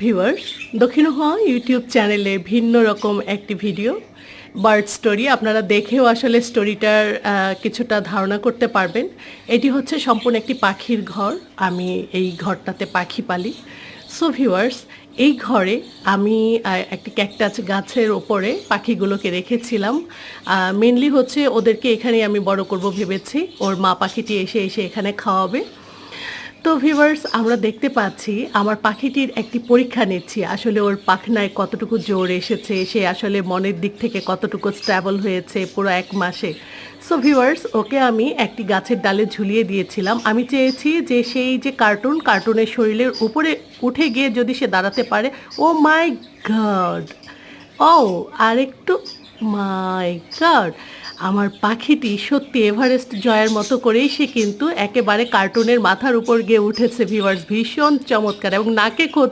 Viewers, দক্ষিণ হওয়া YouTube চ্যানেলে ভিন্ন রকম একটি ভিডিও বার্ড স্টোরি আপনারা দেখেও আসলে স্টোরিটার কিছুটা ধারণা করতে পারবেন। এটি হচ্ছে সম্পূর্ণ একটি পাখির ঘর। আমি এই ঘরটাতে পাখি পালি। সো ভিউয়ার্স, এই ঘরে আমি একটি ক্যাকটাস গাছের ওপরে পাখিগুলোকে রেখেছিলাম। মেনলি হচ্ছে ওদেরকে এখানেই আমি বড় করব ভেবেছি। ওর মা পাখিটি এসে এসে এখানে খাওয়াবে। তো ভিউয়ার্স, আমরা দেখতে পাচ্ছি আমার পাখিটির একটি পরীক্ষা নিচ্ছি। আসলে ওর পাখনায় কতটুকু জোর এসেছে, সে আসলে মনের দিক থেকে কতটুকু স্ট্যাবল হয়েছে পুরো 1 মাসে। সো ভিউয়ার্স, ওকে আমি একটি গাছের ডালে ঝুলিয়ে দিয়েছিলাম। আমি চেয়েছি যে সেই যে কার্টুনের শরীরের উপরে উঠে গিয়ে যদি সে দাঁড়াতে পারে। ও মাই গড! ও আরেকটু, মাই গড! আমার পাখিটি সত্যি এভারেস্ট জয়ের মতো করেই সে কিন্তু একেবারে কার্টুনের মাথার উপর গিয়ে উঠেছে ভিউয়ার্স। ভীষণ চমৎকার এবং নাকে খোঁচা